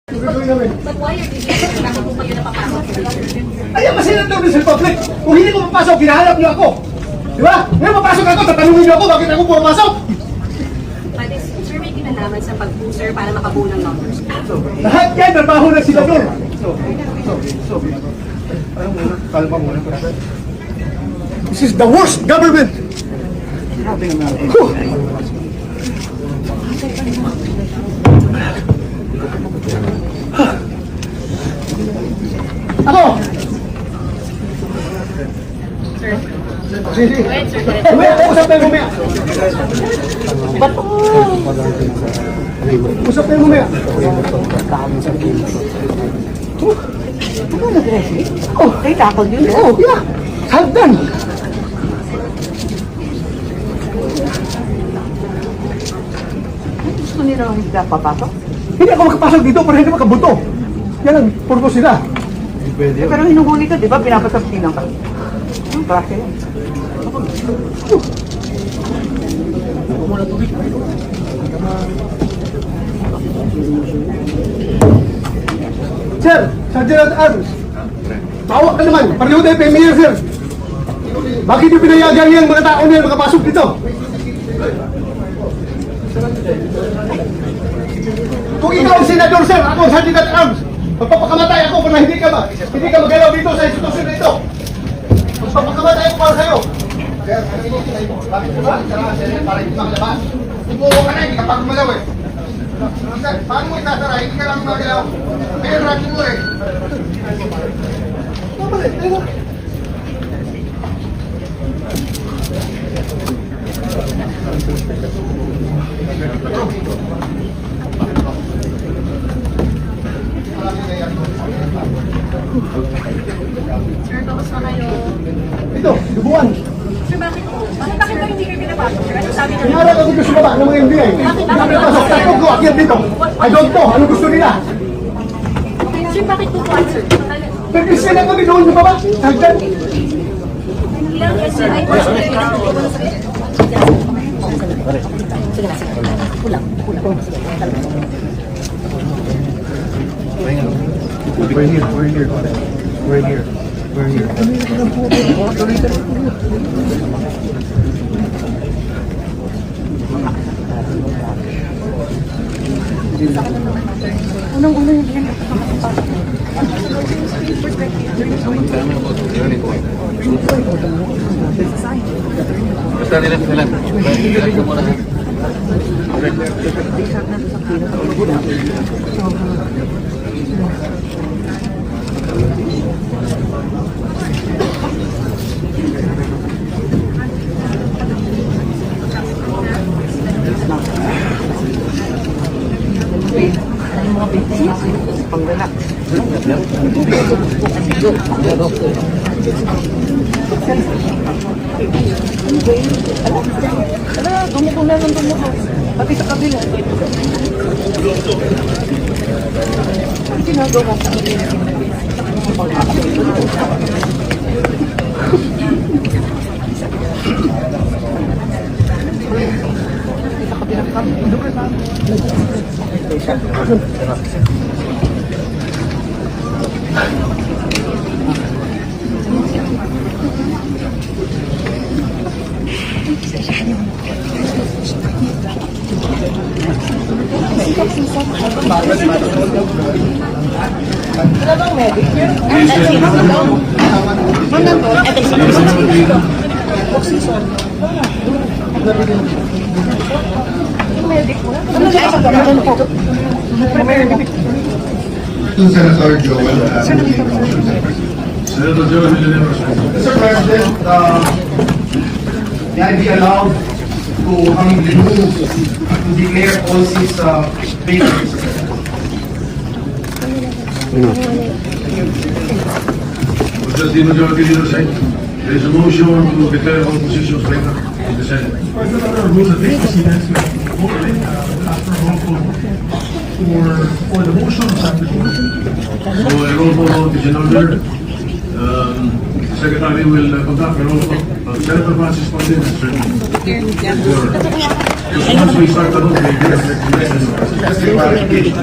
But why are you here? Bakit po kayo napapasok? Ayaw masilang daw sa public. Kung hindi ko papasok, hinahanap niyo ako. Di ba? Ngayon papasok ako, tatanungin niyo ako, bakit ako pumapasok? But is sir may kinalaman sa pag-booster para makabuo ng numbers? Lahat yan, trabaho na sila doon. Kalma muna. This is the worst government. Ako! Sir, Sige. go ahead, sir. Umaya, usap tayo umaya. Usap tayo umaya. Oh, kay takot yun. Oh, yeah. Hagdan. Gusto nila hindi ka papasok. Hindi ako makapasok dito para hindi makabuto. Yan ang purpose nila. Pero hinuhuli ka, di ba? Pinapasabsinan ka. Ang klase yan. Sir, Sergeant Arms. Tawag ka naman. Pareho tayo premier, sir. Bakit yung pinayagan niyang mga tao niyan makapasok dito? Kung ikaw ang senador, sir, ako ang Sergeant Arms. Magpapakamatay ako kung hindi ka magalaw dito sa institusyon na ito. Magpapakamatay ako para sa'yo. Sir, bakit mo ba? Para hindi makalabas. Tumuko ka na, hindi ka pa gumalaw eh. Sir, paano mo itatara? Hindi ka lang magalaw. Kaya rakin mo eh. Sir, kamusta kayo? Ito, dubuan. Sir, bakit po? Bakit ba hindi kayo pinapasok, sir? Ano sabi nyo? Nangarap ako sa baba ng mga NBI. Hindi pasok. Takot ko, akyat dito. I don't know. Ano gusto nila? Sir, bakit po po, sir? Pero sila kami doon sa baba. Sergeant. Ilang years, sir? Ay, po, sir. We're here. Basta nila sila. Diretso mo na. Pang-relax. Dumuko na ng dumuko. Pati sa kabila. Ang ginagawa sa kabila. Sa kabilang kabila. Senator Joel. Senator Joel Villanueva. Mr. President, may I be allowed to remove, to declare all these papers? Just the majority leader said, there is a motion to declare all positions vacant in the Senate. President, under rules of precedence, after a roll call for the motion of substitute. So a roll call vote is in order. Secretary will conduct a roll call. Senator Francis Pangilinan, sir. Once we start the vote, we give a clarification.